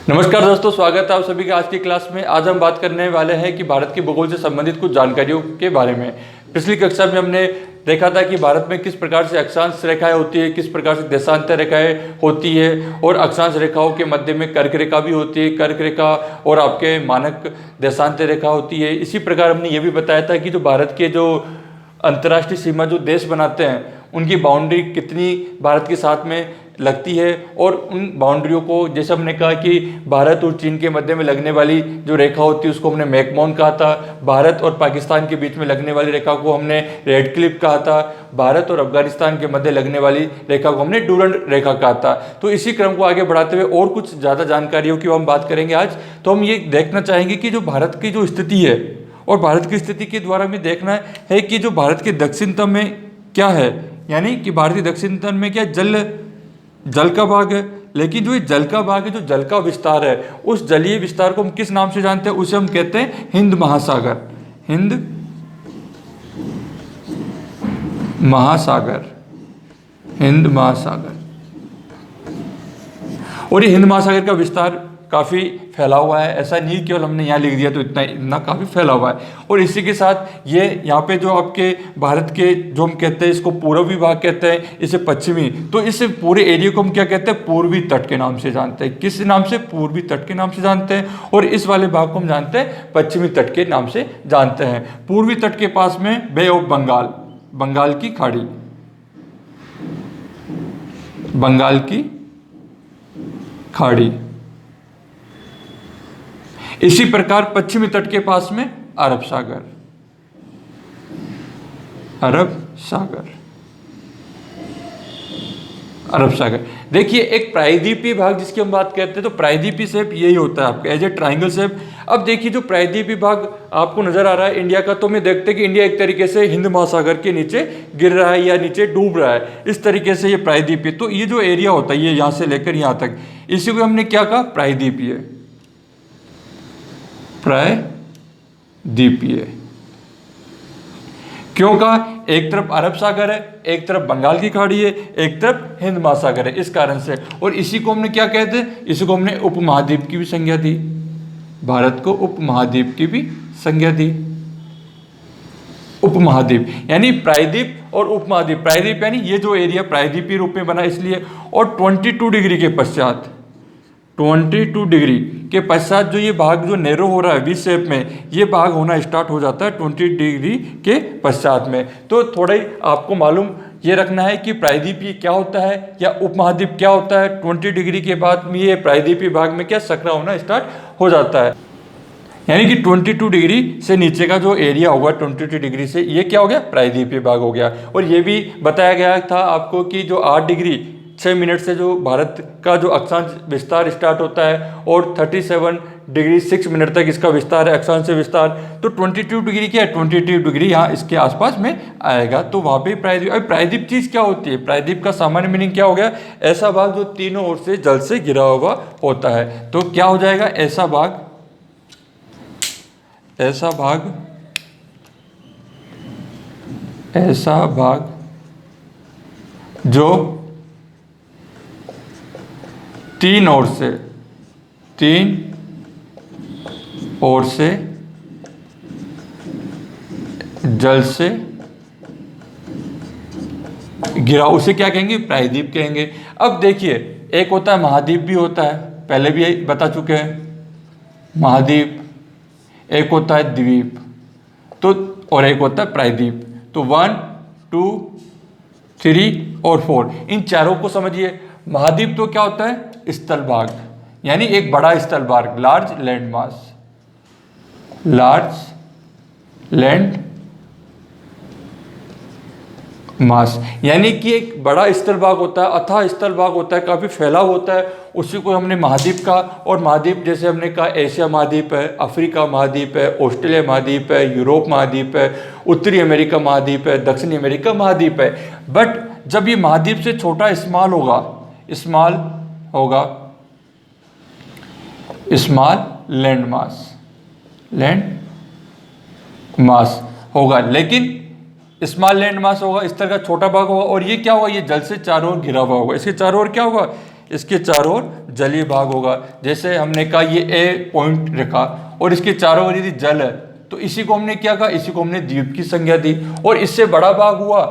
नमस्कार दोस्तों, स्वागत है आप सभी का आज की क्लास में। आज हम बात करने वाले हैं कि भारत के भूगोल से संबंधित कुछ जानकारियों के बारे में। पिछली कक्षा में हमने देखा था कि भारत में किस प्रकार से अक्षांश रेखाएं होती है, किस प्रकार से देशांतर रेखाएं होती है और अक्षांश रेखाओं के मध्य में कर्क रेखा भी होती है। कर्क रेखा और आपके मानक देशांतर रेखा होती है। इसी प्रकार हमने ये भी बताया था कि जो भारत के जो अंतर्राष्ट्रीय सीमा जो देश बनाते हैं उनकी बाउंड्री कितनी भारत के साथ में लगती है, और उन बाउंड्रियों को जैसे हमने कहा कि भारत और चीन के मध्य में लगने वाली जो रेखा होती है उसको हमने मैकमोहन कहा था। भारत और पाकिस्तान के बीच में लगने वाली रेखा को हमने रेड क्लिफ कहा था। भारत और अफगानिस्तान के मध्य लगने वाली रेखा को हमने डूरंड रेखा कहा था। तो इसी क्रम को आगे बढ़ाते हुए और कुछ ज़्यादा जानकारियों की हम बात करेंगे आज। तो हम ये देखना चाहेंगे कि जो भारत की जो स्थिति है, और भारत की स्थिति के द्वारा हमें देखना है कि जो भारत के दक्षिणतम में क्या है, यानी कि भारत के दक्षिणतम में क्या जल का भाग है। लेकिन जो ये जल का भाग है, जो जल का विस्तार है, उस जलीय विस्तार को हम किस नाम से जानते हैं? उसे हम कहते हैं हिंद महासागर। हिंद महासागर, हिंद महासागर। और ये हिंद महासागर का विस्तार काफ़ी फैला हुआ है। ऐसा नहीं केवल हमने यहाँ लिख दिया तो इतना काफ़ी फैला हुआ है। और इसी के साथ ये यहाँ पे जो आपके भारत के जो हम कहते हैं इसको पूर्वी भाग कहते हैं, इसे पश्चिमी। तो इस पूरे एरिया को हम क्या कहते हैं? पूर्वी तट के नाम से जानते हैं। किस नाम से? पूर्वी तट के नाम से जानते हैं। और इस वाले भाग को हम जानते हैं पश्चिमी तट के नाम से जानते हैं। पूर्वी तट के पास में बे ऑफ बंगाल, बंगाल की खाड़ी, बंगाल की खाड़ी। इसी प्रकार पश्चिमी तट के पास में अरब सागर, अरब सागर, अरब सागर। देखिए एक प्रायद्वीपीय भाग जिसकी हम बात करते हैं, तो प्रायद्वीपीय शेप यही होता है आपका, एज ए ट्राइंगल शेप। अब देखिए जो प्रायद्वीपीय भाग आपको नजर आ रहा है इंडिया का, तो हमें देखते हैं कि इंडिया एक तरीके से हिंद महासागर के नीचे गिर रहा है या नीचे डूब रहा है। इस तरीके से ये प्रायद्वीपीय, तो ये जो एरिया होता है ये यहाँ से लेकर यहाँ तक, इसी को हमने क्या कहा? प्रायद्वीपीय, प्रायद्वीपीय। क्यों कहा? एक तरफ अरब सागर है, एक तरफ बंगाल की खाड़ी है, एक तरफ हिंद महासागर है, इस कारण से। और इसी को हमने क्या कहते हैं? इसी को हमने उपमहाद्वीप की भी संज्ञा दी, भारत को उपमहाद्वीप की भी संज्ञा दी। उपमहाद्वीप यानी प्रायद्वीप और उपमहाद्वीप। प्रायद्वीप यानी ये जो एरिया प्रायद्वीपीय रूप में बना इसलिए। और 22 डिग्री के पश्चात, 22 डिग्री के पश्चात जो ये भाग जो नैरो हो रहा है वी शेप में, ये भाग होना स्टार्ट हो जाता है 20 डिग्री के पश्चात में। तो थोड़ा ही आपको मालूम ये रखना है कि प्रायद्वीपीय क्या होता है या उपमहाद्वीप क्या होता है। 20 डिग्री के बाद में ये प्रायद्वीपीय भाग में क्या सकरा होना स्टार्ट हो जाता है, यानी कि 22 डिग्री से नीचे का जो एरिया होगा 22 डिग्री से, ये क्या हो गया? प्रायद्वीपीय भाग हो गया। और ये भी बताया गया था आपको कि जो 8 डिग्री 6 मिनट से जो भारत का जो अक्षांश विस्तार स्टार्ट होता है, और 37 डिग्री 6 मिनट तक इसका विस्तार है, अक्षांश विस्तार। तो 22 डिग्री क्या है? 22 डिग्री यहाँ इसके आसपास में आएगा, तो वहाँ पे प्रायद्वीप। अब प्रायद्वीप चीज़ क्या होती है? प्रायद्वीप का सामान्य मीनिंग क्या हो गया? ऐसा भाग जो तीनों ओर से जल से घिरा हुआ होता है। तो क्या हो जाएगा? ऐसा भाग, ऐसा भाग, ऐसा भाग जो तीन ओर से जल से घिरा, उसे क्या कहेंगे? प्रायद्वीप कहेंगे। अब देखिए एक होता है महाद्वीप भी होता है, पहले भी बता चुके हैं महाद्वीप। एक होता है द्वीप, तो और एक होता है प्रायद्वीप। तो 1, 2, 3 और 4, इन चारों को समझिए। महाद्वीप तो क्या होता है? स्थल भाग, यानी एक बड़ा स्थल भाग, large land mass, large land mass, यानी कि एक बड़ा स्थल भाग होता है, अथाह स्थल भाग होता है, काफ़ी फैलाव होता है, उसी को हमने महाद्वीप कहा। और महाद्वीप जैसे हमने कहा एशिया महाद्वीप है, अफ्रीका महाद्वीप है, ऑस्ट्रेलिया महाद्वीप है, यूरोप महाद्वीप है, उत्तरी अमेरिका महाद्वीप है, दक्षिणी अमेरिका महाद्वीप है। बट जब ये महाद्वीप से छोटा स्मॉल होगा, स्मॉल होगा, small land mass, land mass होगा, लेकिन स्मॉल लैंड मास होगा, इस तरह का छोटा भाग होगा। और ये क्या होगा? ये जल से चारों ओर घिरा हुआ होगा। इसके चारों ओर क्या होगा? इसके चारों ओर जलीय भाग होगा। जैसे हमने कहा ये ए पॉइंट रखा और इसके चारों ओर यदि जल है तो इसी को हमने क्या कहा, इसी को हमने द्वीप की संज्ञा दी। और इससे बड़ा भाग हुआ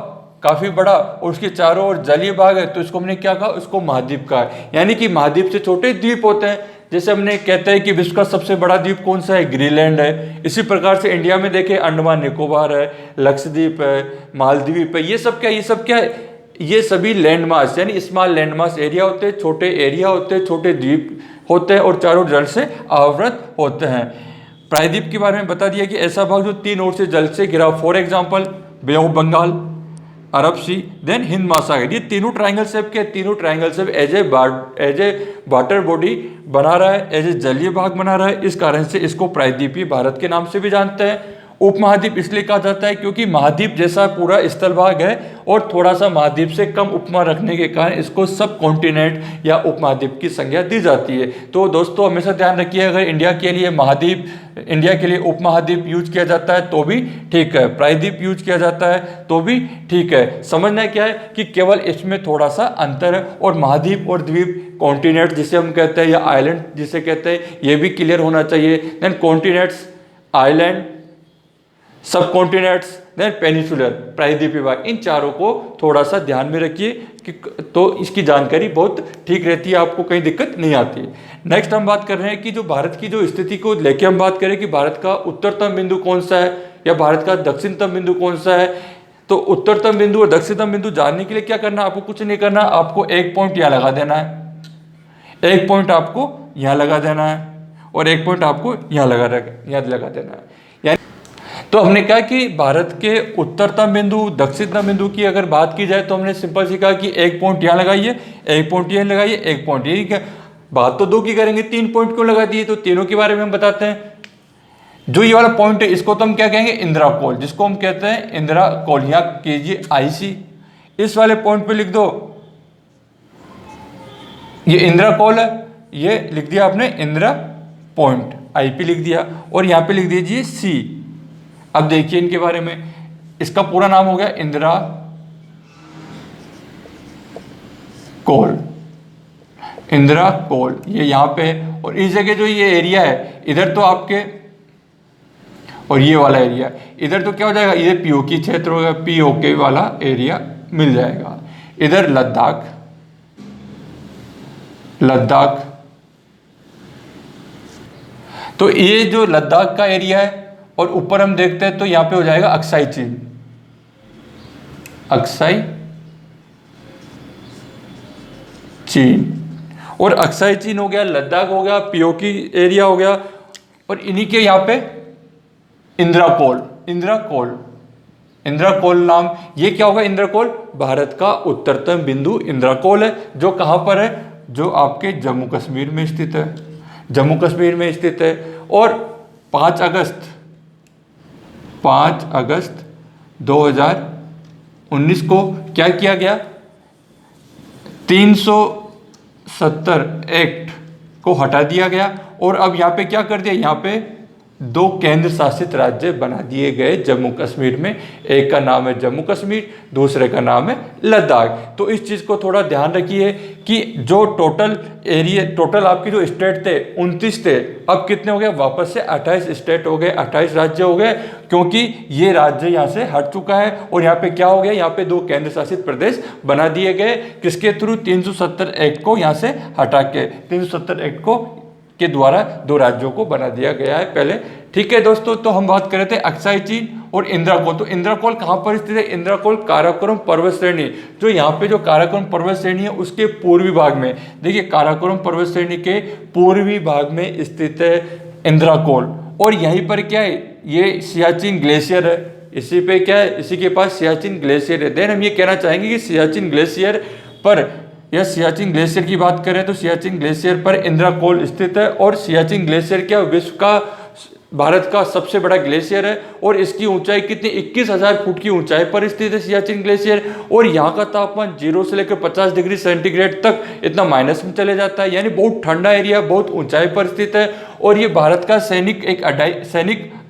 काफी बड़ा और उसके चारों ओर जलीय भाग है तो इसको हमने क्या कहा, उसको महाद्वीप कहा। यानी कि महाद्वीप से छोटे द्वीप होते हैं। जैसे हमने कहते हैं कि विश्व का सबसे बड़ा द्वीप कौन सा है, ग्रीनलैंड है। इसी प्रकार से इंडिया में देखें अंडमान निकोबार है, लक्षद्वीप है, मालदीव है। ये सब क्या है, ये सभी लैंडमास यानी स्मॉल लैंडमास एरिया होते हैं, छोटे एरिया होते हैं, छोटे द्वीप होते हैं और चारों जल से आवृत होते हैं। प्रायद्वीप के बारे में बता दिया कि ऐसा भाग जो तीन ओर से जल से घिरा, for example Bay of Bengal, Arab sea, then Hind Mahasagar. ये तीनों ट्रायंगल शेप के, तीनों triangle shape as a water body बना रहा है, एज ए जलीय भाग बना रहा है। इस कारण से इसको प्रायद्वीपीय भारत के नाम से भी जानते हैं। उपमहाद्वीप इसलिए कहा जाता है क्योंकि महाद्वीप जैसा पूरा स्थल भाग है और थोड़ा सा महाद्वीप से कम उपमा रखने के कारण इसको सब कॉन्टिनेंट या उपमहाद्वीप की संज्ञा दी जाती है। तो दोस्तों हमेशा ध्यान रखिए, अगर इंडिया के लिए महाद्वीप, इंडिया के लिए उपमहाद्वीप यूज किया जाता है तो भी ठीक है, प्रायद्वीप यूज किया जाता है तो भी ठीक है। समझना क्या है कि केवल इसमें थोड़ा सा अंतर है और महाद्वीप और द्वीप, कॉन्टिनेंट जिसे हम कहते हैं या आइलैंड जिसे कहते हैं, ये भी क्लियर होना चाहिए। देन कॉन्टिनेंट्स, आइलैंड, सब कॉन्टिनेंट्स, देन पेनिसुलर, प्रायद्वीपीय भाग, इन चारों को थोड़ा सा ध्यान में रखिए कि तो इसकी जानकारी बहुत ठीक रहती है, आपको कहीं दिक्कत नहीं आती। नेक्स्ट हम बात कर रहे हैं कि जो भारत की जो स्थिति को लेके हम बात करें कि भारत का उत्तरतम बिंदु कौन सा है या भारत का दक्षिणतम बिंदु कौन सा है। तो उत्तरतम बिंदु और दक्षिणतम बिंदु जानने के लिए क्या करना है, आपको कुछ नहीं करना, आपको एक पॉइंट यहाँ लगा देना है, एक पॉइंट आपको यहाँ लगा देना है और एक पॉइंट आपको यहाँ लगा देना है। तो हमने कहा कि भारत के उत्तरतम बिंदु, दक्षिणतम बिंदु की अगर बात की जाए तो हमने सिंपल सी कहा कि एक पॉइंट यहाँ लगाइए, एक पॉइंट यहाँ लगाइए, एक पॉइंट यही। क्या बात तो दो की करेंगे, तीन पॉइंट क्यों लगा दिए, तो तीनों के बारे में हम बताते हैं। जो ये वाला पॉइंट है इसको तो हम क्या कहेंगे, इंदिरा कोल, जिसको हम कहते हैं इंदिरा कोल, यहाँ कीजिए IC, इस वाले पॉइंट पे लिख दो ये इंदिरा कोल है, ये लिख दिया आपने इंदिरा पॉइंट, IP लिख दिया और यहाँ पे लिख दीजिए C। अब देखिए इनके बारे में, इसका पूरा नाम हो गया इंदिरा कोल, इंदिरा कोल, ये यहाँ पे है। और इस जगह जो ये एरिया है इधर तो आपके, और ये वाला एरिया इधर तो क्या हो जाएगा, ये POK क्षेत्र होगा, POK वाला एरिया मिल जाएगा। इधर लद्दाख, लद्दाख, तो ये जो लद्दाख का एरिया है और ऊपर हम देखते हैं तो यहाँ पे हो जाएगा अक्साई चीन, अक्साई चीन, और अक्साई चीन हो गया, लद्दाख हो गया, POK एरिया हो गया, और इन्हीं के यहाँ पे इंदिरा कोल, इंदिरा कोल, इंदिरा कोल नाम, ये क्या होगा, इंदिरा कोल भारत का उत्तरतम बिंदु इंदिरा कोल है, जो कहाँ पर है, जो आपके जम्मू कश्मीर में स्थित है, जम्मू कश्मीर में स्थित है। और 5 अगस्त 2019 को क्या किया गया, 370 एक्ट को हटा दिया गया और अब यहाँ पे क्या कर दिया, यहाँ पे 2 केंद्र शासित राज्य बना दिए गए जम्मू कश्मीर में, एक का नाम है जम्मू कश्मीर, दूसरे का नाम है लद्दाख। तो इस चीज़ को थोड़ा ध्यान रखिए कि जो टोटल एरिया, टोटल आपकी जो स्टेट थे 29 थे, अब कितने हो गए, वापस से 28 स्टेट हो गए, 28 राज्य हो गए, क्योंकि ये राज्य यहाँ से हट चुका है और यहाँ पे क्या हो गया, यहाँ पे 2 केंद्र शासित प्रदेश बना दिए गए, किसके थ्रू, 370 एक्ट को यहाँ से हटा के, 370 एक्ट को के द्वारा 2 राज्यों को बना दिया गया है पहले। ठीक है दोस्तों, तो हम बात कर रहे थे अक्साई चीन और इंदिरा कोल। तो इंदिरा कोल कहाँ पर स्थित है, इंदिरा कोल काराकोरम पर्वत श्रेणी, जो यहाँ पे जो काराकोरम पर्वत श्रेणी है उसके पूर्वी भाग में, देखिए काराकोरम पर्वत श्रेणी के पूर्वी भाग में स्थित है इंदिरा कोल। और यहीं पर क्या है, ये सियाचिन ग्लेशियर है, इसी पे क्या है, इसी के पास सियाचिन ग्लेशियर है। देन हम ये कहना चाहेंगे कि सियाचिन ग्लेशियर पर, या सियाचिन ग्लेशियर की बात करें तो सियाचिन ग्लेशियर पर इंदिरा कोल स्थित है। और सियाचिन ग्लेशियर क्या विश्व का, भारत का सबसे बड़ा ग्लेशियर है और इसकी ऊंचाई कितनी, 21,000 फुट की ऊंचाई पर स्थित है सियाचिन ग्लेशियर। और यहाँ का तापमान 0 से लेकर 50 डिग्री सेंटीग्रेड तक इतना माइनस में चले जाता है, यानी बहुत ठंडा एरिया, बहुत ऊंचाई पर स्थित है। और ये भारत का सैनिक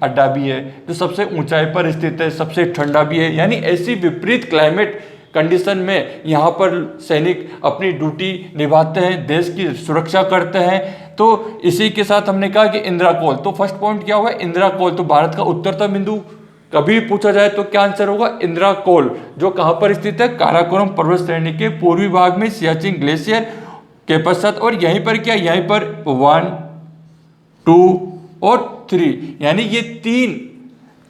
अड्डा भी है, जो सबसे ऊंचाई पर स्थित है, सबसे ठंडा भी है। यानी ऐसी विपरीत क्लाइमेट कंडीशन में यहाँ पर सैनिक अपनी ड्यूटी निभाते हैं, देश की सुरक्षा करते हैं। तो इसी के साथ हमने कहा कि इंदिरा कॉल, तो फर्स्ट पॉइंट क्या होगा, इंदिरा कॉल। तो भारत का उत्तरतम बिंदु कभी पूछा जाए तो क्या आंसर होगा, इंदिरा कॉल, जो कहाँ पर स्थित है, काराकोरम पर्वत श्रेणी के पूर्वी भाग में सियाचिन ग्लेशियर के पश्चात। और यहीं पर क्या, यहीं पर 1, 2 और 3 यानी ये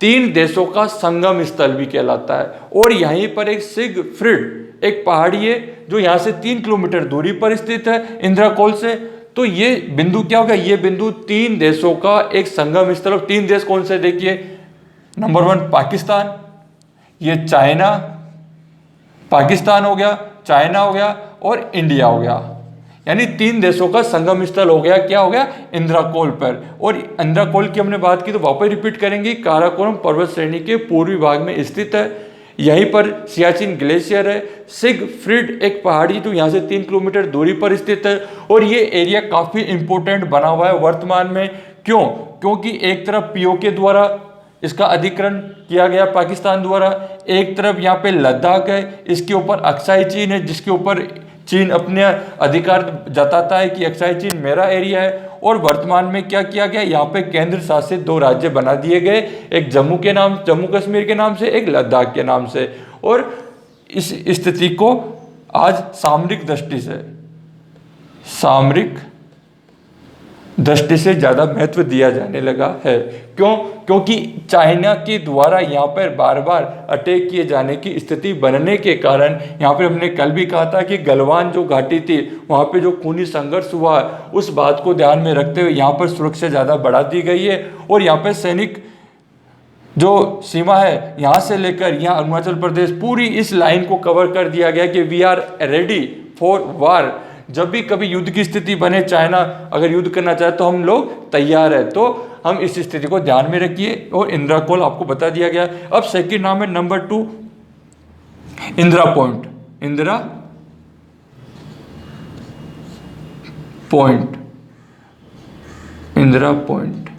तीन देशों का संगम स्थल भी कहलाता है। और यहीं पर एक सिगफ्रिड एक पहाड़ी है जो यहाँ से 3 किलोमीटर दूरी पर स्थित है इंदिरा कॉल से। तो ये बिंदु क्या होगा, ये बिंदु 3 देशों का एक संगम स्थल। और 3 देश कौन से, देखिए, नंबर 1 पाकिस्तान, ये चाइना, पाकिस्तान हो गया, चाइना हो गया और इंडिया हो गया। यानी 3 देशों का संगम स्थल हो गया, क्या हो गया, इंदिरा कॉल पर। और इंदिरा कॉल की हमने बात की तो वापस रिपीट करेंगे, काराकोरम पर्वत श्रेणी के पूर्वी भाग में स्थित है। यहीं पर सियाचिन ग्लेशियर है, सिगफ्रिड एक पहाड़ी जो यहाँ से 3 किलोमीटर दूरी पर स्थित है। और ये एरिया काफ़ी इंपॉर्टेंट बना हुआ है वर्तमान में। क्यों, क्योंकि एक तरफ पीओके द्वारा इसका अधिग्रहण किया गया पाकिस्तान द्वारा, एक तरफ यहाँ पे लद्दाख है, इसके ऊपर अक्साई चीन है, जिसके ऊपर चीन अपने अधिकार जताता है कि अक्साई चीन मेरा एरिया है। और वर्तमान में क्या किया गया, यहाँ पे केंद्र शासित 2 राज्य बना दिए गए, एक जम्मू कश्मीर के नाम से, एक लद्दाख के नाम से। और इस स्थिति को आज सामरिक दृष्टि से ज़्यादा महत्व दिया जाने लगा है। क्यों, क्योंकि चाइना के द्वारा यहाँ पर बार बार अटैक किए जाने की स्थिति बनने के कारण, यहाँ पर हमने कल भी कहा था कि गलवान जो घाटी थी वहाँ पे जो खूनी संघर्ष हुआ, उस बात को ध्यान में रखते हुए यहाँ पर सुरक्षा ज़्यादा बढ़ा दी गई है। और यहाँ पर सैनिक जो सीमा है यहाँ से लेकर यहाँ अरुणाचल प्रदेश, पूरी इस लाइन को कवर कर दिया गया कि we are ready for war. जब भी कभी युद्ध की स्थिति बने, चाइना अगर युद्ध करना चाहे तो हम लोग तैयार है। तो हम इस स्थिति को ध्यान में रखिए। और इंदिरा कॉल आपको बता दिया गया। अब सेकंड नाम है number 2 Indira point. Indira point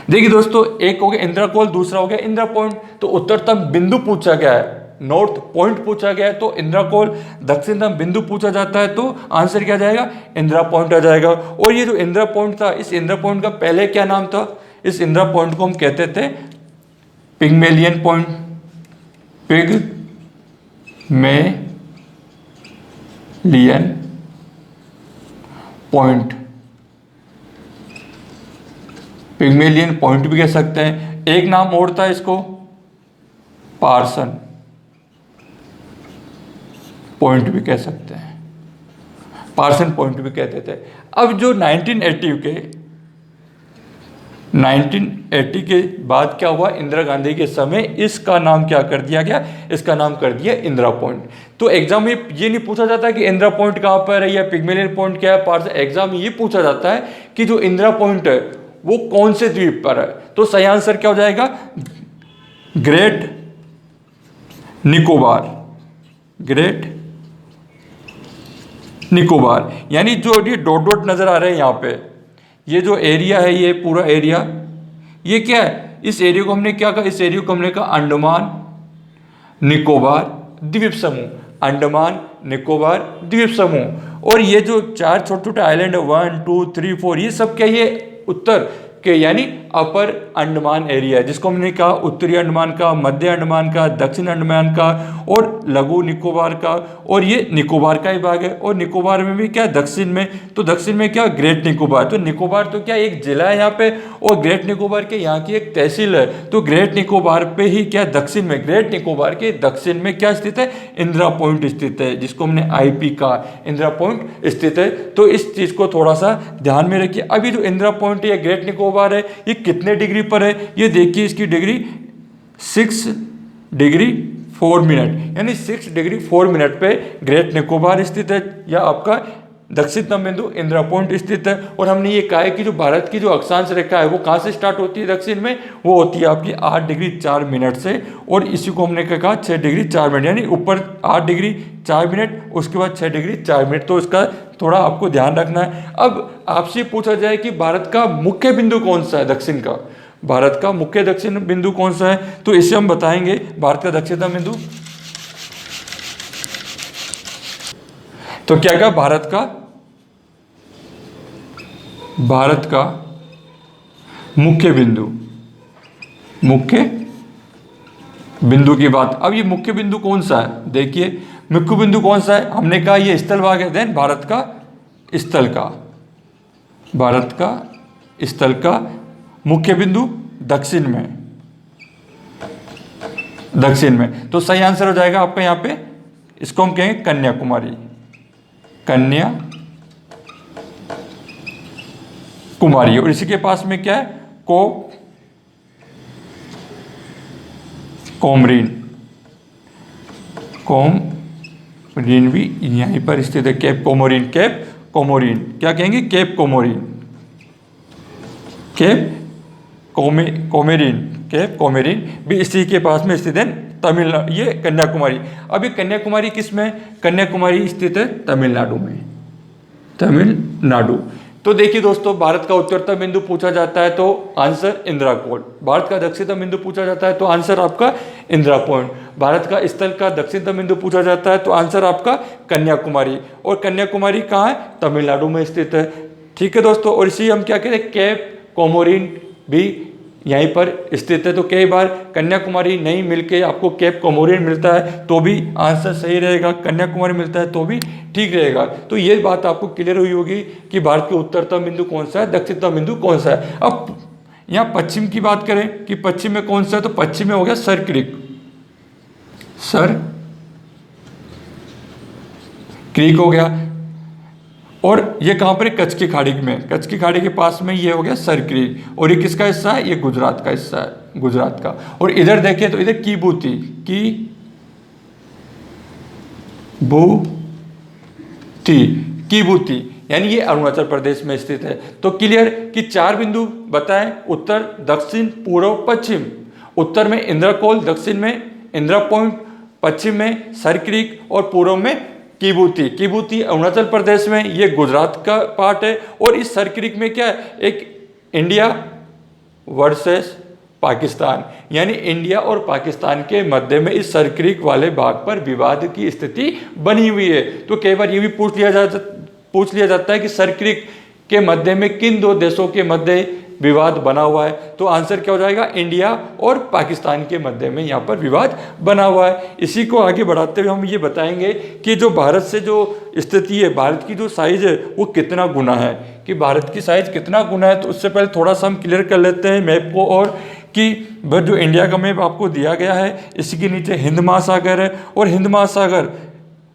देखिए दोस्तों, एक हो गया इंदिरा कॉल, दूसरा हो गया इंदिरा पॉइंट। तो उत्तरतम बिंदु पूछा गया है, नॉर्थ पॉइंट पूछा गया है, तो इंदिरा कॉल। दक्षिणतम बिंदु पूछा जाता है तो आंसर क्या जाएगा, इंदिरा पॉइंट आ जाएगा। और ये जो इंदिरा पॉइंट था, इस इंदिरा पॉइंट का पहले क्या नाम था, इस इंदिरा पॉइंट को हम कहते थे Pygmalion point, Pygmalion point, Pygmalion point भी कह सकते हैं। एक नाम और था इसको, पार्सन पॉइंट भी कह सकते हैं, पार्सन पॉइंट भी कहते थे। अब जो 1980 के बाद क्या हुआ, इंदिरा गांधी के समय इसका नाम क्या कर दिया गया, इसका नाम कर दिया इंदिरा पॉइंट। तो एग्जाम में ये नहीं पूछा जाता कि इंदिरा पॉइंट कहाँ पर है या पिग्मेलियन पॉइंट क्या है, पार्सन। एग्जाम में ये पूछा जाता है कि जो इंदिरा पॉइंट है वो कौन से द्वीप पर है। तो सही आंसर क्या हो जाएगा, ग्रेट निकोबार, ग्रेट निकोबार। यानी जो ये डॉट डॉट नजर आ रहे हैं यहाँ पे, ये जो एरिया है, ये पूरा एरिया, ये क्या है, इस एरिया को हमने क्या कहा, इस एरिया को हमने कहा अंडमान निकोबार द्वीप समूह, अंडमान निकोबार द्वीप समूह। और ये जो 4 छोटे छोटे आइलैंड है, 1, 2, 3, 4, ये सब क्या, ये उत्तर के यानी अपर अंडमान एरिया है, जिसको हमने कहा उत्तरी अंडमान का, मध्य अंडमान का, दक्षिण अंडमान का और लघु निकोबार का। और ये निकोबार का ही भाग है। और निकोबार में भी क्या, दक्षिण में, तो दक्षिण में क्या, ग्रेट निकोबार। तो निकोबार तो क्या एक जिला है यहाँ पे, और ग्रेट निकोबार के यहाँ की एक तहसील है। तो ग्रेट निकोबार पे ही क्या, दक्षिण में, ग्रेट निकोबार के दक्षिण में क्या स्थित है, इंदिरा पॉइंट स्थित है, जिसको हमने IP कहा, इंदिरा पॉइंट स्थित है। तो इस चीज को थोड़ा सा ध्यान में रखिए। अभी जो इंदिरा पॉइंट है, ग्रेट निकोबार है, ये कितने डिग्री पर है, ये देखिए, इसकी डिग्री 6 डिग्री 4 मिनट, यानी 6 डिग्री 4 मिनट पे ग्रेट निकोबार स्थित है, या आपका दक्षिणतम बिंदु इंदिरा पॉइंट स्थित है। और हमने ये कहा है कि जो भारत की जो अक्षांश रेखा है वो कहाँ से स्टार्ट होती है दक्षिण में, वो होती है आपकी 8 डिग्री 4 मिनट से। और इसी को हमने कहा 6 डिग्री 4 मिनट, यानी ऊपर 8 डिग्री 4 मिनट, उसके बाद 6 डिग्री 4 मिनट। तो इसका थोड़ा आपको ध्यान रखना है। अब आपसे पूछा जाए कि भारत का मुख्य बिंदु कौन सा है दक्षिण का, भारत का मुख्य दक्षिण बिंदु कौन सा है, तो इसे हम बताएंगे। भारत का दक्षिणतम बिंदु तो क्या कहा, भारत का मुख्य बिंदु की बात। अब ये मुख्य बिंदु कौन सा है, देखिए मुख्य बिंदु कौन सा है, हमने कहा ये स्थल भाग है। देन भारत का स्थल का मुख्य बिंदु दक्षिण में। तो सही आंसर हो जाएगा आपका यहाँ पे, इसको हम कहेंगे कन्याकुमारी। और इसी के पास में क्या है, कोमोरिन भी यहीं पर स्थित है। केप कोमोरिन, क्या कहेंगे, केप कोमोरिन भी इसी के पास में स्थित है, तमिलनाडु। ये कन्याकुमारी। अब ये कन्याकुमारी किस में, कन्याकुमारी स्थित है तमिलनाडु में, तो देखिए दोस्तों, भारत का उत्तरतम बिंदु पूछा जाता है तो आंसर इंदिरा कोल। भारत का दक्षिणतम बिंदु पूछा जाता है तो आंसर आपका इंदिरा पॉइंट। भारत का स्थल का दक्षिणतम बिंदु पूछा जाता है तो आंसर आपका कन्याकुमारी। और कन्याकुमारी कहाँ है, तमिलनाडु में स्थित है। ठीक है दोस्तों, और इसी हम क्या कहते हैं, केप कोमोरिन भी यहीं पर स्थित है। तो कई बार कन्याकुमारी नहीं मिलके आपको केप कोमोरिन मिलता है तो भी आंसर सही रहेगा, कन्याकुमारी मिलता है तो भी ठीक रहेगा। तो ये बात आपको क्लियर हुई होगी कि भारत के उत्तरतम बिंदु कौन सा है, दक्षिणतम बिंदु कौन सा है। अब यहाँ पश्चिम की बात करें कि पश्चिम में कौन सा है, तो पश्चिम में हो गया सर क्रीक हो गया। और ये कहाँ पर है, कच्छ की खाड़ी में, कच्छ की खाड़ी के पास में ये हो गया सर क्रीक। और ये किसका हिस्सा है, ये गुजरात का हिस्सा है, गुजरात का। और इधर देखें तो इधर कीबूती यानी ये अरुणाचल प्रदेश में स्थित है। तो क्लियर कि 4 बिंदु बताएं, उत्तर, दक्षिण, पूर्व, पश्चिम। उत्तर में इंदिरा कोल, दक्षिण में इंदिरा पॉइंट, पश्चिम में सर क्रीक और पूर्व में कीबूती अरुणाचल प्रदेश में, ये गुजरात का पार्ट है। और इस सर क्रीक में क्या है, एक इंडिया वर्सेस पाकिस्तान, यानी इंडिया और पाकिस्तान के मध्य में इस सर क्रीक वाले भाग पर विवाद की स्थिति बनी हुई है। तो कई बार ये भी पूछ लिया जाता है कि सर क्रीक के मध्य में किन 2 देशों के मध्य विवाद बना हुआ है। तो आंसर क्या हो जाएगा, इंडिया और पाकिस्तान के मध्य में यहाँ पर विवाद बना हुआ है। इसी को आगे बढ़ाते हुए हम ये बताएंगे कि जो भारत से जो स्थिति है, भारत की जो साइज है वो कितना गुना है, कि भारत की साइज कितना गुना है। तो उससे पहले थोड़ा सा हम क्लियर कर लेते हैं मैप को, और कि जो इंडिया का मैप आपको दिया गया है, इसी के नीचे हिंद महासागर है। और हिंद महासागर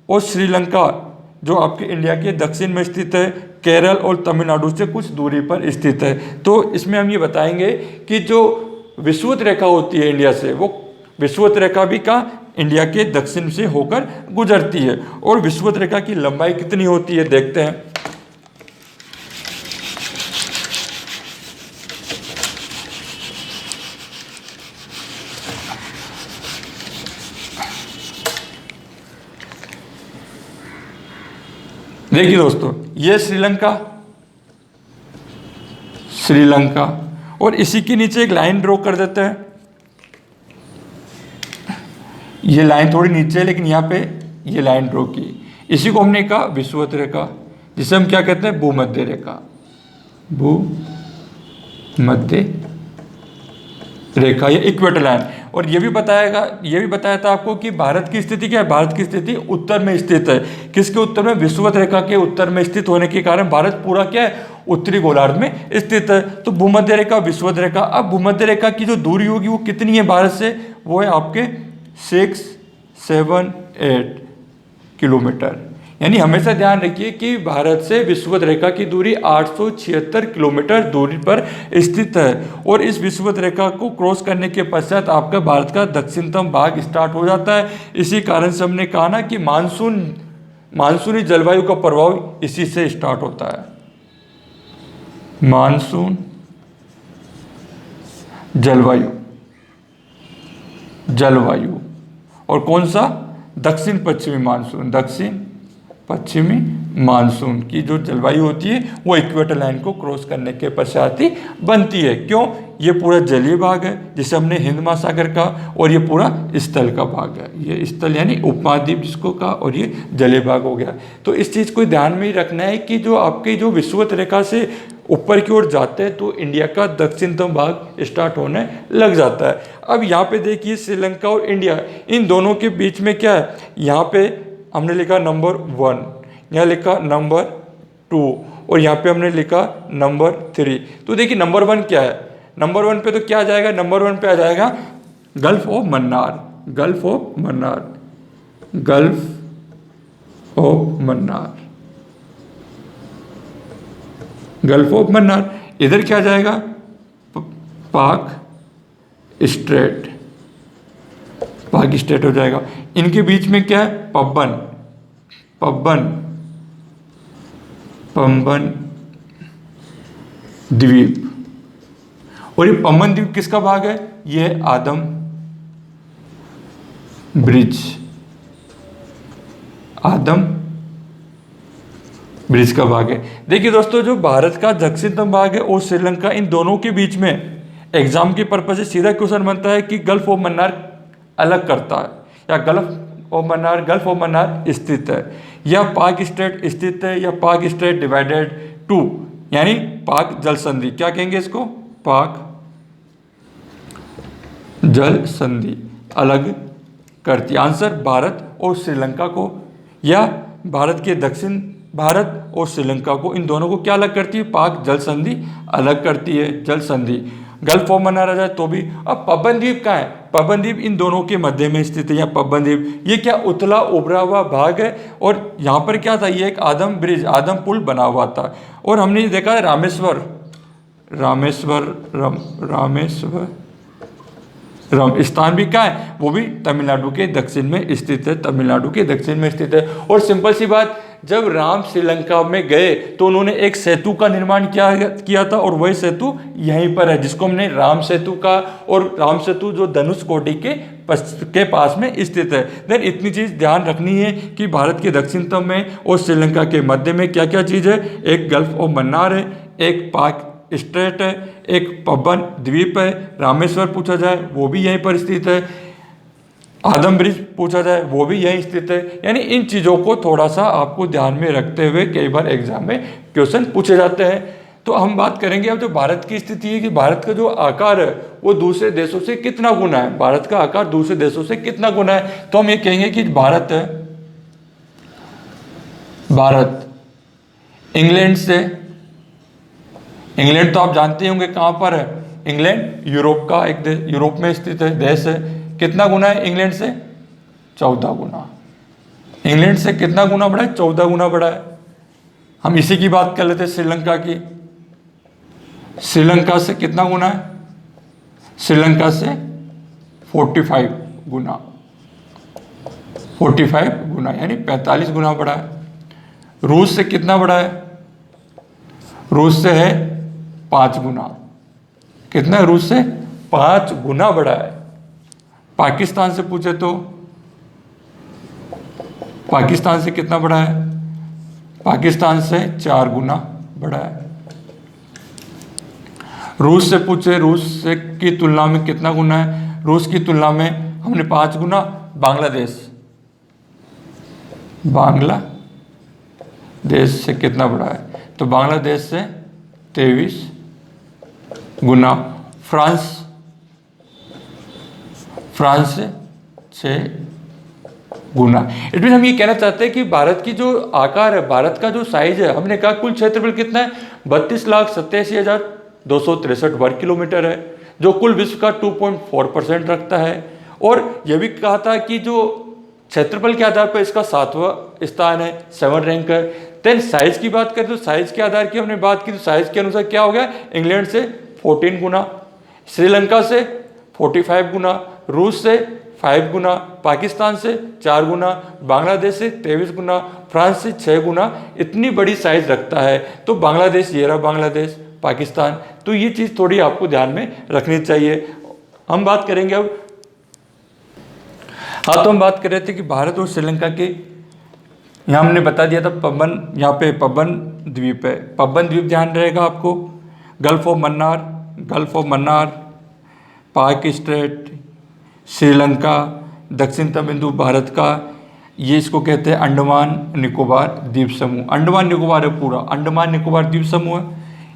और श्रीलंका जो आपके इंडिया के दक्षिण में स्थित है, केरल और तमिलनाडु से कुछ दूरी पर स्थित है। तो इसमें हम ये बताएंगे कि जो विषुवत रेखा होती है इंडिया से, वो विषुवत रेखा भी कहाँ, इंडिया के दक्षिण से होकर गुजरती है। और विषुवत रेखा की लंबाई कितनी होती है, देखते हैं। देखिए दोस्तों, ये श्रीलंका और इसी के नीचे एक लाइन ड्रॉ कर देते हैं। ये लाइन थोड़ी नीचे है, लेकिन यहाँ पे ये लाइन ड्रॉ की, इसी को हमने कहा विषुवत रेखा, जिसे हम क्या कहते हैं, भूमध्य रेखा या इक्वेटर लाइन। और ये भी बताया था आपको कि भारत की स्थिति क्या है, भारत की स्थिति उत्तर में स्थित है। किसके उत्तर में, विषुवत रेखा के उत्तर में स्थित होने के कारण भारत पूरा क्या है, उत्तरी गोलार्ध में स्थित है। तो भूमध्य रेखा, विषुवत रेखा। अब भूमध्य रेखा की जो दूरी होगी वो कितनी है भारत से, वो है आपके 678 किलोमीटर। यानी हमेशा ध्यान रखिए कि भारत से विषुवत रेखा की दूरी 876 किलोमीटर दूरी पर स्थित है। और इस विषुवत रेखा को क्रॉस करने के पश्चात आपका भारत का दक्षिणतम भाग स्टार्ट हो जाता है। इसी कारण से हमने कहा ना कि मानसूनी जलवायु का प्रभाव इसी से स्टार्ट होता है। मानसून जलवायु और कौन सा, दक्षिण पश्चिमी मानसून, दक्षिण पश्चिमी मानसून की जो जलवायु होती है वो इक्वेटर लाइन को क्रॉस करने के पश्चात ही बनती है। क्यों? ये पूरा जलीय भाग है जिसे हमने हिंद महासागर कहा, और ये पूरा स्थल का भाग है। ये स्थल यानी उपमहाद्वीप जिसको कहा, और ये जलीय भाग हो गया। तो इस चीज़ को ध्यान में ही रखना है कि जो आपकी जो विषुवत रेखा से ऊपर की ओर जाते हैं तो इंडिया का दक्षिणतम भाग स्टार्ट होने लग जाता है। अब यहाँ पे देखिए श्रीलंका और इंडिया, इन दोनों के बीच में क्या है, यहाँ पे हमने लिखा नंबर 1, यहाँ लिखा नंबर 2, और यहाँ पे हमने लिखा नंबर 3। तो देखिए नंबर 1 क्या है, नंबर 1 पे तो क्या आ जाएगा, नंबर 1 पे आ जाएगा gulf of Mannar, gulf of Mannar, gulf of Mannar, gulf of Mannar. इधर क्या आ जाएगा, पाक स्ट्रेट, पाक स्ट्रेट हो जाएगा। इनके बीच में क्या है, पब्बन, पब्बन, पम्बन द्वीप। और ये पम्बन द्वीप किसका भाग है, ये है आदम ब्रिज, आदम ब्रिज का भाग है। देखिए दोस्तों, जो भारत का दक्षिणतम भाग है और श्रीलंका, इन दोनों के बीच में एग्जाम के पर्पज से सीधा क्वेश्चन बनता है कि गल्फ ऑफ मन्नार अलग करता है, या gulf of Mannar, gulf of Mannar स्थित है, या पाक स्टेट स्थित है, या पाक स्टेट डिवाइडेड 2, यानी पाक जल संधि, क्या कहेंगे इसको, पाक जल संधि अलग करती। आंसर भारत और श्रीलंका को, या भारत के दक्षिण भारत और श्रीलंका को, इन दोनों को क्या अलग करती है, पाक जल संधि अलग करती है, जल संधि। गल्फ ऑफ मन्नार आ जाए तो भी। अब पब्बन द्वीप कहाँ है, पब्बन द्वीप इन दोनों के मध्य में स्थित है। यहाँ पब्बन द्वीप, ये क्या उथला उभरा हुआ भाग है, और यहाँ पर क्या था, ये एक आदम ब्रिज, आदम पुल बना हुआ था। और हमने देखा है रामेश्वर, रामेश्वर रामेश्वर स्थान भी क्या है, वो भी तमिलनाडु के दक्षिण में स्थित है, तमिलनाडु के दक्षिण में स्थित है। और सिंपल सी बात, जब राम श्रीलंका में गए तो उन्होंने एक सेतु का निर्माण किया था, और वही सेतु यहीं पर है जिसको हमने राम सेतु का, और राम सेतु जो धनुष कोटि के पास में स्थित है। देन इतनी चीज़ ध्यान रखनी है कि भारत के दक्षिणतम में और श्रीलंका के मध्य में क्या क्या चीज़ है, एक गल्फ ऑफ मन्नार है, एक पाक स्ट्रेट है, एक पब्बन द्वीप है, रामेश्वर पूछा जाए वो भी यहीं पर स्थित है, आदम ब्रिज पूछा जाए वो भी यहीं स्थित है। यानी इन चीज़ों को थोड़ा सा आपको ध्यान में रखते हुए कई बार एग्जाम में क्वेश्चन पूछे जाते हैं। तो हम बात करेंगे अब जो भारत की स्थिति है कि भारत का जो आकार है वो दूसरे देशों से कितना गुना है, भारत का आकार दूसरे देशों से कितना गुना है। तो हम ये कहेंगे कि भारत इंग्लैंड से, इंग्लैंड तो आप जानते होंगे कहाँ पर है, इंग्लैंड यूरोप का एक देश, यूरोप में स्थित है देश है। कितना गुना है इंग्लैंड से, 14 गुना। इंग्लैंड से कितना गुना बड़ा है, 14 गुना बड़ा है। हम इसी की बात कर लेते हैं श्रीलंका की, श्रीलंका से कितना गुना है, श्रीलंका से 45 गुना, 45 गुना यानी 45 गुना बड़ा है। रूस से कितना बड़ा है, रूस से है 5 गुना। कितना है, रूस से 5 गुना बड़ा है। पाकिस्तान से पूछे तो पाकिस्तान से कितना बड़ा है, पाकिस्तान से 4 गुना बड़ा है। रूस से पूछे, रूस से की तुलना में कितना गुना है, रूस की तुलना में हमने 5 गुना। बांग्लादेश, बांग्लादेश से कितना बड़ा है, तो बांग्लादेश से 23 गुना। फ्रांस, फ्रांस से 6 गुना। इट मीन हम ये कहना चाहते हैं कि भारत की जो आकार है, भारत का जो साइज है, हमने कहा कुल क्षेत्रफल कितना है, 32,87,263 वर्ग किलोमीटर है, जो कुल विश्व का 2.4% रखता है। और यह भी कहा था कि जो क्षेत्रफल के आधार पर इसका 7वां स्थान है, 7 रैंक है। देन साइज की बात करें तो साइज के आधार की हमने बात की, तो साइज के अनुसार क्या हो गया, इंग्लैंड से 14 गुना, श्रीलंका से 45 गुना, रूस से 5 गुना, पाकिस्तान से 4 गुना, बांग्लादेश से 23 गुना, फ्रांस से 6 गुना इतनी बड़ी साइज रखता है। तो बांग्लादेश, ये रहा बांग्लादेश, पाकिस्तान। तो ये चीज़ थोड़ी आपको ध्यान में रखनी चाहिए। हम बात करेंगे अब, हाँ, तो हम बात कर रहे थे कि भारत और श्रीलंका के यहाँ हमने बता दिया था पबन, यहाँ पे पबन द्वीप है, पबन द्वीप ध्यान रहेगा आपको। Gulf of Mannar, gulf of Mannar, पाक स्ट्रेट, श्रीलंका, दक्षिण तमिलनाडु भारत का, ये इसको कहते हैं अंडमान निकोबार द्वीप समूह। अंडमान निकोबार है पूरा, अंडमान निकोबार द्वीप समूह है।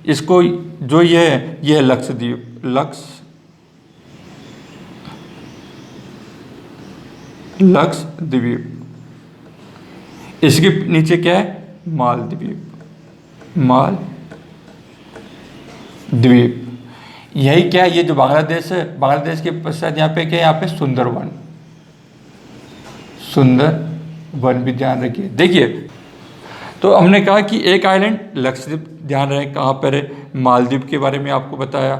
इसको जो ये है, ये है लक्षद्वीप, लक्षद्वीप। इसके नीचे क्या है, मालद्वीप, मालद्वीप। यही क्या है, ये जो बांग्लादेश है, बांग्लादेश के पश्चात यहाँ पे क्या है, यहाँ पे सुंदरवन, सुंदरवन भी ध्यान रखिए। देखिए तो हमने कहा कि एक आइलैंड लक्षद्वीप, ध्यान रहे कहाँ पर है, मालदीव के बारे में आपको बताया,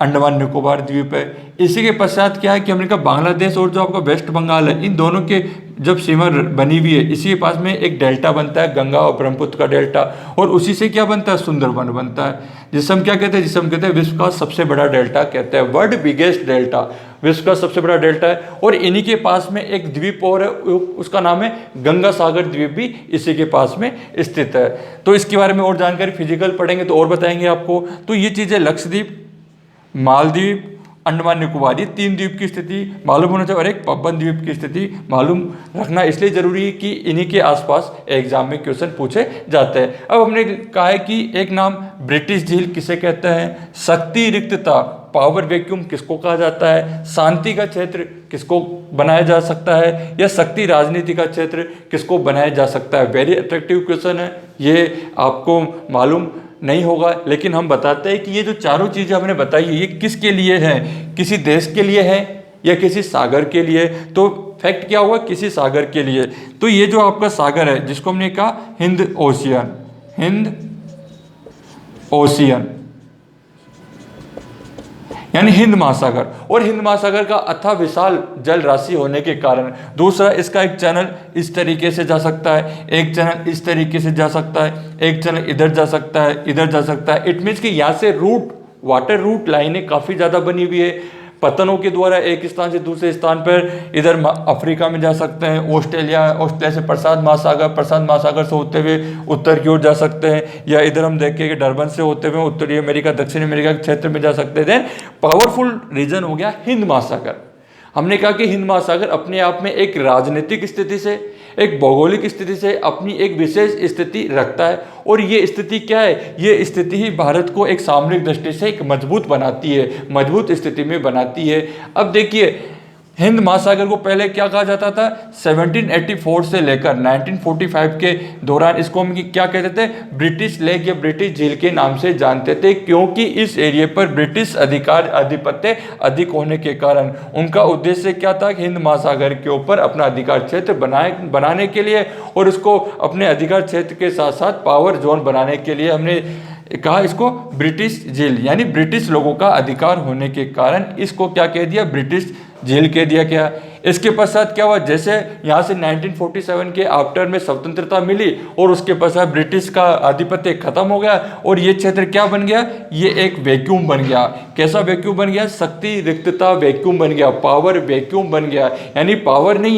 अंडमान निकोबार द्वीप है। इसी के पश्चात क्या है कि हमने कहा बांग्लादेश और जो आपका वेस्ट बंगाल है, इन दोनों के जब सीमा बनी हुई है, इसी के पास में एक डेल्टा बनता है, गंगा और ब्रह्मपुत्र का डेल्टा, और उसी से क्या बनता है, सुंदरवन बनता है, जिसे हम क्या कहते हैं, जिसे हम कहते हैं विश्व का सबसे बड़ा डेल्टा कहते हैं, वर्ल्ड बिगेस्ट डेल्टा, विश्व का सबसे बड़ा डेल्टा है। और इन्हीं के पास में एक द्वीप और है, उसका नाम है गंगा सागर द्वीप, भी इसी के पास में स्थित है। तो इसके बारे में और जानकारी फिजिकल पढ़ेंगे तो और बताएंगे आपको। तो ये चीज़ है लक्षद्वीप, मालदीव, अंडमान निकोबार, ये 3 द्वीप की स्थिति मालूम होना चाहिए, और एक पबन द्वीप की स्थिति मालूम रखना इसलिए जरूरी है कि इन्हीं के आसपास एग्जाम में क्वेश्चन पूछे जाते हैं। अब हमने कहा है कि एक नाम ब्रिटिश झील किसे कहते हैं, शक्ति रिक्तता, पावर वैक्यूम किसको कहा जाता है, शांति का क्षेत्र किसको बनाया जा सकता है, या शक्ति राजनीति का क्षेत्र किसको बनाया जा सकता है। वेरी अट्रैक्टिव क्वेश्चन है, ये आपको मालूम नहीं होगा, लेकिन हम बताते हैं कि ये जो चारों चीज़ें हमने बताई है, ये किसके लिए है, किसी देश के लिए है या किसी सागर के लिए। तो फैक्ट क्या हुआ, किसी सागर के लिए। तो ये जो आपका सागर है, जिसको हमने कहा हिंद ओशियन, हिंद ओशियन यानी हिंद महासागर, और हिंद महासागर का अथाह विशाल जल राशि होने के कारण, दूसरा इसका एक चैनल इस तरीके से जा सकता है, एक चैनल इस तरीके से जा सकता है, एक चैनल इधर जा सकता है, इधर जा सकता है। इट मीन्स कि यहाँ से रूट, वाटर रूट लाइनें काफ़ी ज़्यादा बनी हुई है, पतनों के द्वारा एक स्थान से दूसरे स्थान पर, इधर अफ्रीका में जा सकते हैं, ऑस्ट्रेलिया से प्रशांत महासागर से होते हुए उत्तर की ओर जा सकते हैं, या इधर हम देखें कि डरबन से होते हुए उत्तरी अमेरिका, दक्षिण अमेरिका के क्षेत्र में जा सकते हैं। देन पावरफुल रीजन हो गया हिंद महासागर। हमने कहा कि हिंद महासागर अपने आप में एक राजनीतिक स्थिति से, एक भौगोलिक स्थिति से अपनी एक विशेष स्थिति रखता है, और ये स्थिति क्या है, ये स्थिति ही भारत को एक सामरिक दृष्टि से एक मजबूत बनाती है, मजबूत स्थिति में बनाती है। अब देखिए हिंद महासागर को पहले क्या कहा जाता था, 1784 से लेकर 1945 के दौरान इसको हम क्या कहते थे, ब्रिटिश लेक या ब्रिटिश झील के नाम से जानते थे, क्योंकि इस एरिया पर ब्रिटिश आधिपत्य अधिक होने के कारण उनका उद्देश्य क्या था, हिंद महासागर के ऊपर अपना अधिकार क्षेत्र बनाने के लिए, और इसको अपने अधिकार क्षेत्र के साथ साथ पावर जोन बनाने के लिए हमने कहा इसको ब्रिटिश झील, यानी ब्रिटिश लोगों का अधिकार होने के कारण इसको क्या कह दिया, ब्रिटिश झील कह दिया क्या। इसके पश्चात क्या हुआ, जैसे यहाँ से 1947 के आफ्टर में स्वतंत्रता मिली और उसके पश्चात ब्रिटिश का आधिपत्य खत्म हो गया, और ये क्षेत्र क्या बन गया, ये एक वैक्यूम बन गया। कैसा वैक्यूम बन गया, शक्ति रिक्तता वैक्यूम बन गया, पावर वैक्यूम बन गया। यानी पावर नहीं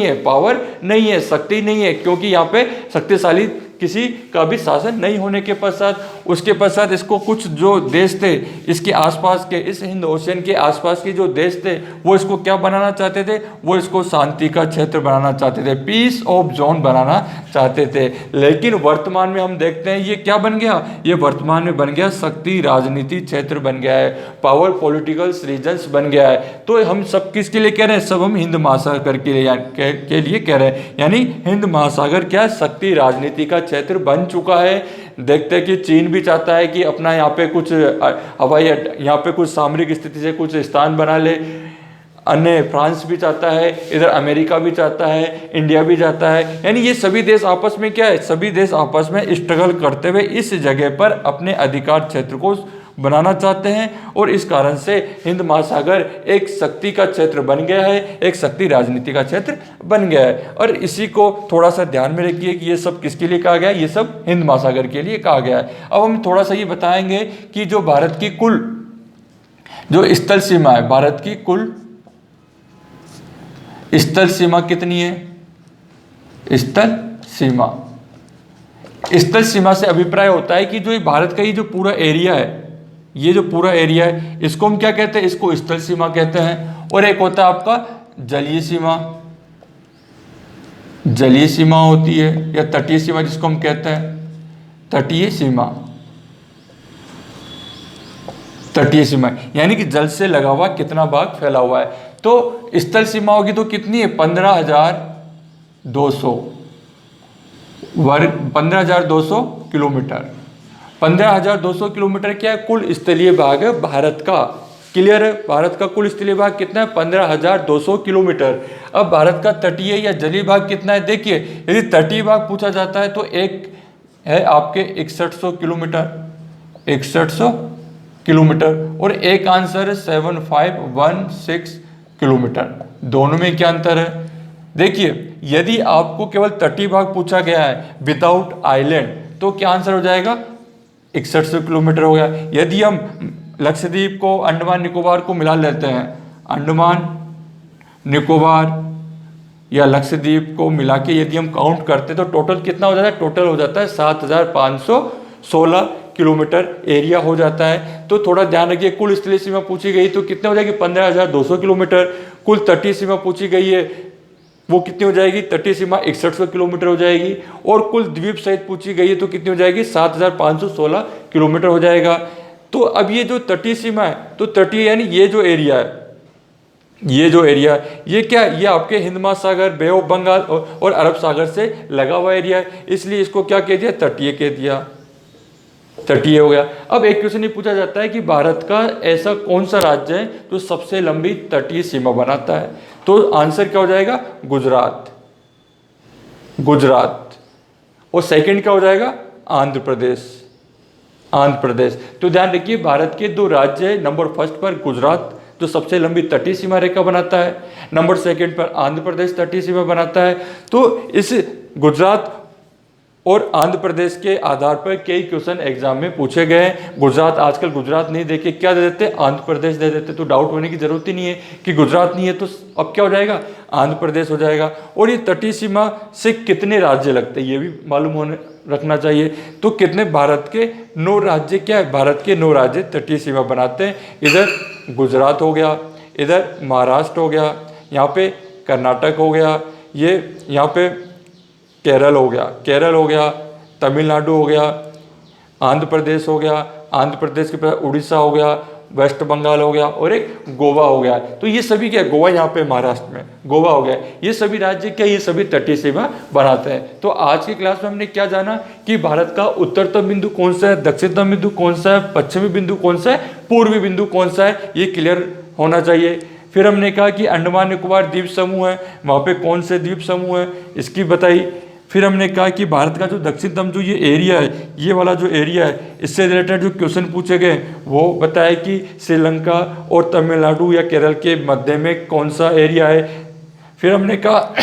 है, शक्ति नहीं है, क्योंकि यहाँ पे शक्तिशाली किसी का भी शासन नहीं होने के पश्चात, उसके पश्चात इसको कुछ जो देश थे इसके आसपास के, इस हिंद ओशियन के आसपास के जो देश थे, वो इसको क्या बनाना चाहते थे, वो इसको शांति का क्षेत्र बनाना चाहते थे, पीस ऑफ जोन बनाना चाहते थे। लेकिन वर्तमान में हम देखते हैं ये क्या बन गया, ये वर्तमान में बन गया शक्ति राजनीति क्षेत्र बन गया है, पावर पॉलिटिकल रीजन्स बन गया है। तो हम सब किसके लिए कह रहे हैं, सब हम हिंद महासागर के लिए कह रहे हैं। यानी हिंद महासागर क्या, शक्ति राजनीति का क्षेत्र बन चुका है। देखते हैं कि चीन भी चाहता है कि अपना यहाँ पे कुछ हवाई, यहाँ पे कुछ सामरिक स्थिति से कुछ स्थान बना ले, अन्य फ्रांस भी चाहता है, इधर अमेरिका भी चाहता है, इंडिया भी चाहता है। यानी ये सभी देश आपस में क्या है, सभी देश आपस में स्ट्रगल करते हुए इस जगह पर अपने अधिकार क्षेत्र को बनाना चाहते हैं, और इस कारण से हिंद महासागर एक शक्ति का क्षेत्र बन गया है, एक शक्ति राजनीति का क्षेत्र बन गया है। और इसी को थोड़ा सा ध्यान में रखिए कि ये सब किसके लिए कहा गया है, ये सब हिंद महासागर के लिए कहा गया है। अब हम थोड़ा सा ये बताएंगे कि जो भारत की कुल जो स्थल सीमा है, भारत की कुल स्थल सीमा कितनी है, स्थल सीमा स्थल सीमा से अभिप्राय होता है कि जो ये भारत का ये जो पूरा एरिया है, ये जो पूरा एरिया है, इसको हम क्या कहते हैं, इसको स्थल सीमा कहते हैं। और एक होता है आपका जलीय सीमा, जलीय सीमा होती है, या तटीय सीमा जिसको हम कहते हैं तटीय सीमा। तटीय सीमा यानी कि जल से लगा हुआ कितना भाग फैला हुआ है। तो स्थल सीमा होगी तो कितनी है, 15,200 वर्ग, 15,200 किलोमीटर। 15,200 किलोमीटर क्या है, कुल स्थलीय भाग है भारत का। क्लियर है, भारत का कुल स्थलीय भाग कितना है, 15,200 किलोमीटर। अब भारत का तटीय या जलीय भाग कितना है, देखिए यदि तटीय भाग पूछा जाता है तो एक है आपके 6100 किलोमीटर, 6100 किलोमीटर, और एक आंसर है 7516 किलोमीटर। दोनों में क्या अंतर है, देखिए यदि आपको केवल तटीय भाग पूछा गया है विदाउट आइलैंड तो क्या आंसर हो जाएगा, 6100 किलोमीटर हो गया। यदि हम लक्षद्वीप को, अंडमान निकोबार को मिला लेते हैं, अंडमान निकोबार या लक्षद्वीप को मिला के यदि हम काउंट करते तो टोटल कितना हो जाता है, टोटल हो जाता है 7516 किलोमीटर एरिया हो जाता है। तो थोड़ा ध्यान रखिए, कुल स्थलीय सीमा पूछी गई तो कितने हो जाएगी, 15,200 किलोमीटर। कुल तटीय सीमा पूछी गई है वो कितनी हो जाएगी, तटीय सीमा 6100 किलोमीटर हो जाएगी। और कुल द्वीप सहित पूछी गई है तो कितनी हो जाएगी, 7516 किलोमीटर हो जाएगा। तो अब ये जो तटीय सीमा है, तो तटीय यानी ये जो एरिया है, ये जो एरिया है ये क्या है, ये आपके हिंद महासागर, बे ऑफ बंगाल और अरब सागर से लगा हुआ एरिया है, इसलिए इसको क्या कह दिया, तटीय कह दिया, तटीय हो गया। अब एक क्वेश्चन ये पूछा जाता है कि भारत का ऐसा कौन सा राज्य है जो सबसे लंबी तटीय सीमा बनाता है, तो आंसर क्या हो जाएगा, गुजरात, गुजरात। और सेकंड क्या हो जाएगा, आंध्र प्रदेश, आंध्र प्रदेश। तो ध्यान रखिए भारत के दो राज्य है, नंबर फर्स्ट पर गुजरात जो सबसे लंबी तटीय सीमा रेखा बनाता है, नंबर सेकंड पर आंध्र प्रदेश तटीय सीमा बनाता है। तो इस गुजरात और आंध्र प्रदेश के आधार पर कई क्वेश्चन एग्जाम में पूछे गए हैं। गुजरात आजकल गुजरात नहीं देके क्या दे देते, आंध्र प्रदेश दे देते, तो डाउट होने की जरूरत ही नहीं है कि गुजरात नहीं है तो अब क्या हो जाएगा, आंध्र प्रदेश हो जाएगा। और ये तटीय सीमा से कितने राज्य लगते हैं ये भी मालूम होने रखना चाहिए। तो कितने, भारत के 9 राज्य क्या है, भारत के 9 राज्य तटीय सीमा बनाते हैं। इधर गुजरात हो गया, इधर महाराष्ट्र हो गया, यहाँ पे कर्नाटक हो गया, ये यहाँ पे केरल हो गया, केरल हो गया, तमिलनाडु हो गया, आंध्र प्रदेश हो गया, आंध्र प्रदेश के पास उड़ीसा हो गया, वेस्ट बंगाल हो गया, और एक गोवा हो गया। तो ये सभी क्या, गोवा यहाँ पे महाराष्ट्र में गोवा हो गया, ये सभी राज्य क्या, ये सभी तटीय सीमा बनाते हैं। तो आज की क्लास में हमने क्या जाना कि भारत का उत्तरतम बिंदु कौन सा है, दक्षिणतम बिंदु कौन सा है, पश्चिमी बिंदु कौन सा है, पूर्वी बिंदु कौन सा है, ये क्लियर होना चाहिए। फिर हमने कहा कि अंडमान निकोबार द्वीप समूह है, वहाँ पे कौन से द्वीप समूह है इसकी बताई। फिर हमने कहा कि भारत का जो दक्षिणतम जो ये एरिया है, ये वाला जो एरिया है, इससे रिलेटेड जो क्वेश्चन पूछे गए वो बताया कि श्रीलंका और तमिलनाडु या केरल के मध्य में कौन सा एरिया है। फिर हमने कहा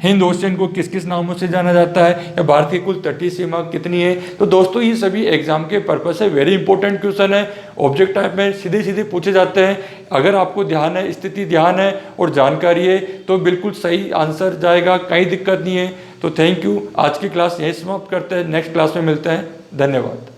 हिंद ओशियन को किस किस नामों से जाना जाता है, या भारत की कुल तटीय सीमा कितनी है। तो दोस्तों ये सभी एग्जाम के पर्पस से वेरी इंपॉर्टेंट क्वेश्चन है, ऑब्जेक्ट टाइप में सीधे सीधे पूछे जाते हैं। अगर आपको ध्यान है, स्थिति ध्यान है और जानकारी है तो बिल्कुल सही आंसर जाएगा, कहीं दिक्कत नहीं है। तो थैंक यू, आज की क्लास यहीं समाप्त करते हैं, नेक्स्ट क्लास में मिलते हैं, धन्यवाद।